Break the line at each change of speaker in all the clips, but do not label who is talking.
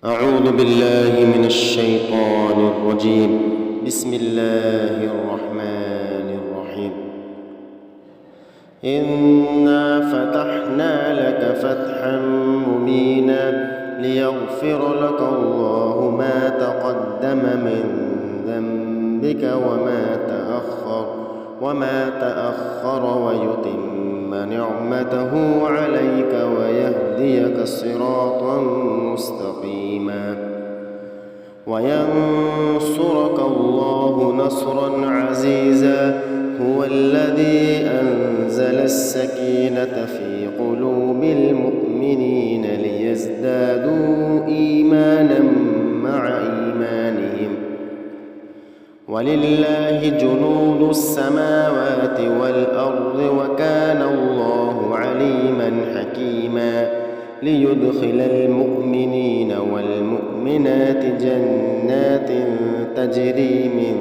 أعوذ بالله من الشيطان الرجيم. بسم الله الرحمن الرحيم. إنا فتحنا لك فتحا مبينا ليغفر لك الله ما تقدم من ذنبك وما تأخر ويتم نعمته عليك ويهديك صراطا مستقيما وينصرك الله نصرا عزيزا. هو الذي أنزل السكينة في قلوب المؤمنين ليزدادوا إيمانا مع إيمانهم ولله جنود السماوات والأرض وكان الله عليما حكيما. ليدخل المؤمنين والمؤمنات جنات تجري من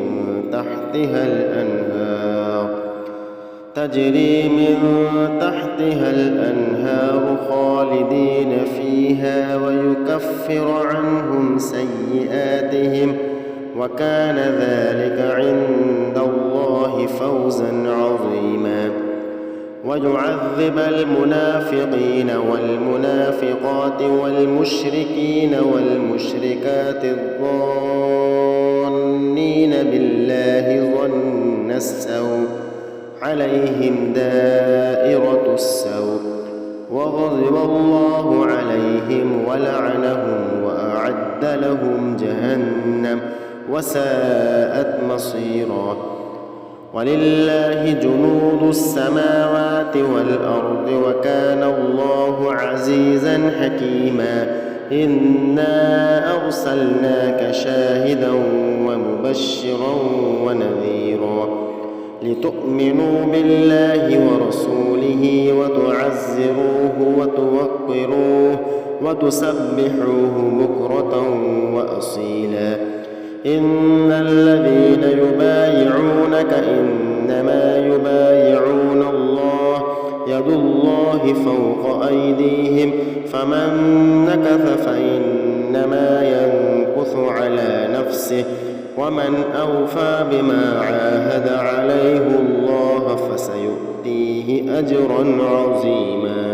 تحتها الأنهار خالدين فيها ويكفر عنهم سيئاتهم وكان ذلك عند الله فوزا عظيما. ويعذب المنافقين والمنافقات والمشركين والمشركات الظانين بالله ظن السوء عليهم دائرة السوء وغضب الله عليهم ولعنهم وأعد لهم جهنم وساءت مصيرا. ولله جنود السماوات والأرض وكان الله عزيزا حكيما. إنا أرسلناك شاهدا ومبشرا ونذيرا لتؤمنوا بالله ورسوله وتعزروه وتوقروه وتسبحوه بكرة وأصيلا. إن الذين يبايعونك إنما يبايعون الله يد الله فوق أيديهم فمن نكث فإنما ينكث على نفسه ومن أوفى بما عاهد عليه الله فسيؤتيه أجرا عظيما.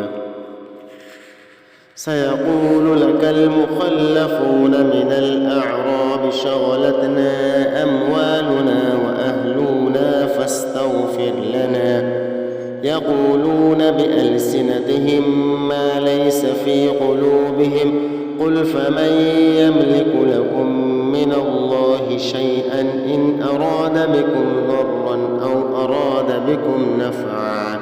سيقول لك المخلفون من الأعراب شغلتنا أموالنا وأهلنا فاستغفر لنا. يقولون بألسنتهم ما ليس في قلوبهم قل فمن يملك لكم من الله شيئا إن أراد بكم ضرا أو أراد بكم نفعا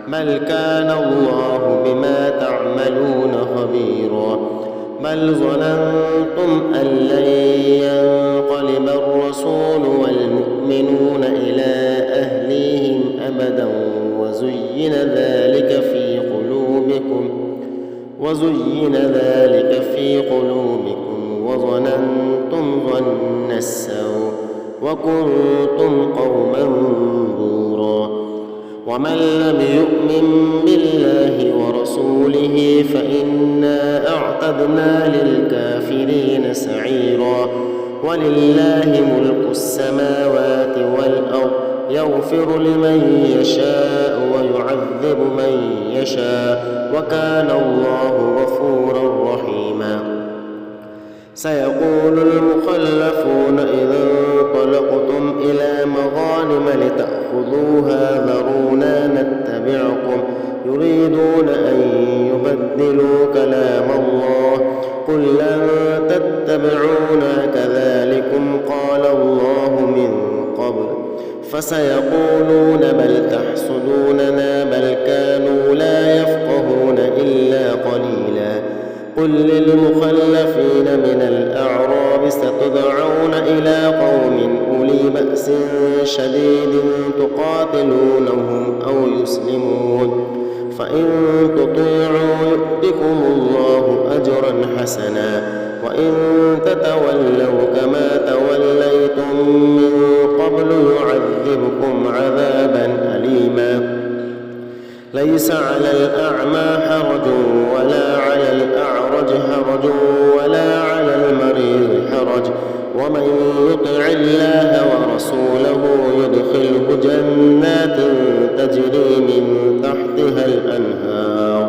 بل كان الله بما تعملون خبيرا. بل ظننتم أن لن ينقلب الرسول والمؤمنون إلى أهليهم أبدا وزين ذلك في قلوبكم وظننتم ظن السوء وكنتم قوما بورا. ومن لم يؤمن بالله ورسوله فإنا أعتدنا للكافرين سعيرا. ولله ملك السماوات والأرض يغفر لمن يشاء ويعذب من يشاء وكان الله غفورا رحيما. سيقول المخلفون إذا انطلقتم إلى مغانم لتأخذوها ذرونا نتبعكم يريدون أن يبدلوا كلام الله قل لن تتبعونا كذلكم قال الله من قبل فسيقولون بل تحسدوننا بل كانوا لا يفقهون إلا قليلا. قل للمخلفين من الأعراب ستدعون إلى قوم أولي بأس شديد تقاتلونهم أو يسلمون فإن تطيعوا يؤتكم الله أجرا حسنا وإن تتولوا كما توليتم من قبل يعذبكم عذابا أليما. ليس على الأعمى حرج ولا على الأعرج حرج ولا على المريض حرج ومن يطع الله ورسوله يدخله جنات تجري من تحتها الأنهار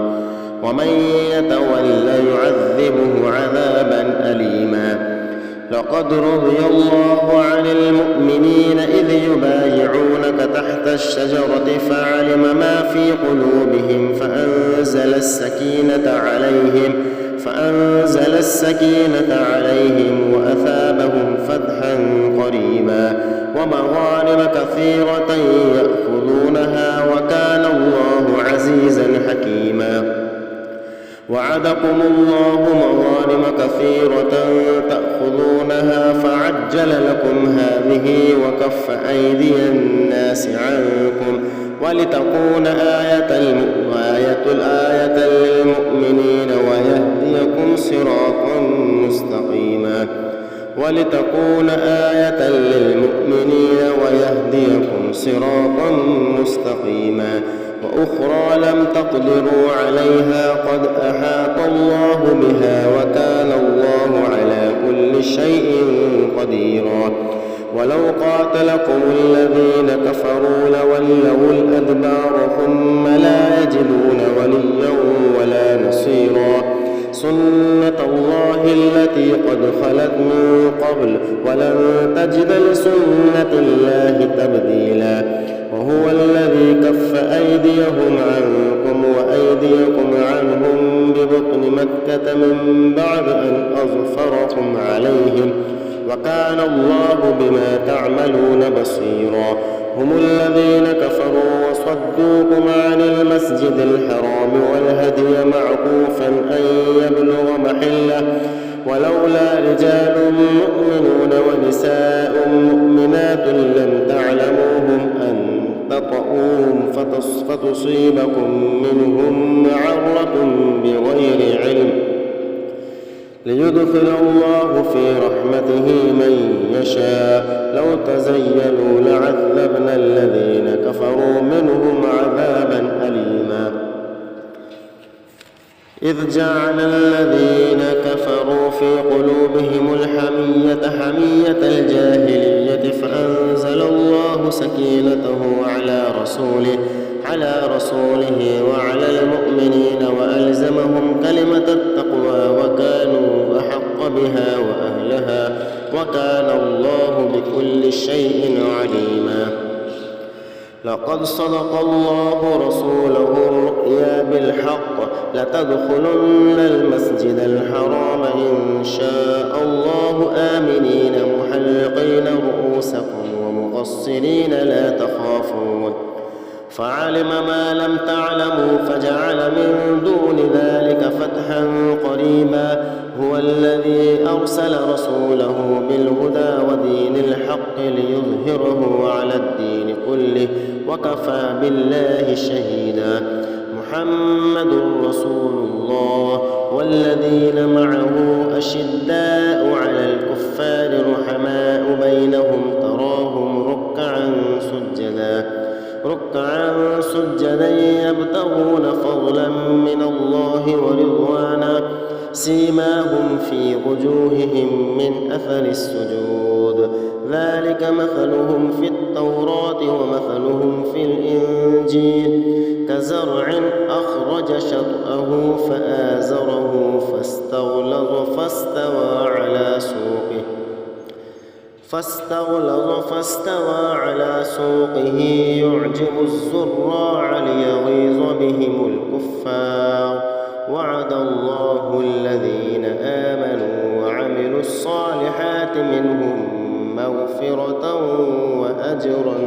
ومن يتول يعذبه عذابا أليما. لقد رضي الله عن المؤمنين إذ يبايعونك تحت الشجرة فعلم ما في قلوبهم فأنزل السكينة عليهم وأثابهم فتحا قريبا ومغانم كثيرة يأخذونها وكان الله عزيزا حكيما. وعدكم الله مغانم كثيرة تأخذونها فعجل لكم هذه وكف أيدي الناس عنكم ولتكون آية للمؤمنين ويهديكم صراطا مستقيما وأخرى لم تقدروا عليها قد أحاط الله بها وكان الله على كل شيء قديرا. ولو قاتلكم الذين كفروا لولوا الأدبار ثم لا يجدون وليا ولا نصيرا. سنة الله التي قد خلت من قبل ولن تجد لسنة الله تبديلا. وهو الذي كف أيديهم عنكم وأيديكم عنهم ببطن مكة من بعد أن أظفركم عليهم وكان الله بما تعملون بصيرا. هم الذين كفروا وصدوكم عن المسجد الحرام والهدي معكوفا أن يبلغ محله ولولا رجال مؤمنون ونساء مؤمنات لم تعلموهم أن تطؤوهم فتصيبكم منهم معرة بغير علم ليدخل الله في رحمته من يشاء. لو تزيلوا لعذبنا الذين كفروا منهم عذابا أليما. إذ جعل الذين كفروا في قلوبهم حمية الجاهلية فأنزل الله سكينته على رسوله وعلى المؤمنين وألزمهم كلمة التقوى وكانوا أحق بها وأهلها وكان الله بكل شيء عليما. لقد صدق الله رسوله الرؤيا بالحق لتدخلن المسجد الحرام إن شاء الله آمنين محلقين رؤوسكم ومقصرين لا تخافون فعلم ما لم تعلموا فجعل من دون ذلك فتحا قريبا. هو الذي أرسل رسوله بالهدى ودين الحق ليظهره على الدين كله وكفى بالله شهيدا. محمد رسول الله والذين معه أشداء على الكفار رحماء بينهم تراهم ركعا سجدا يبتغون فضلا من الله ورضوانا سيماهم في وجوههم من أثر السجود ذلك مثلهم في التوراة ومثلهم في الإنجيل كزرع أخرج شطأه فآزره فاستوى على سوقه يعجب الزراع ليغيظ بهم الكفار. وعد الله الذين آمنوا وعملوا الصالحات منهم مغفرة وأجرا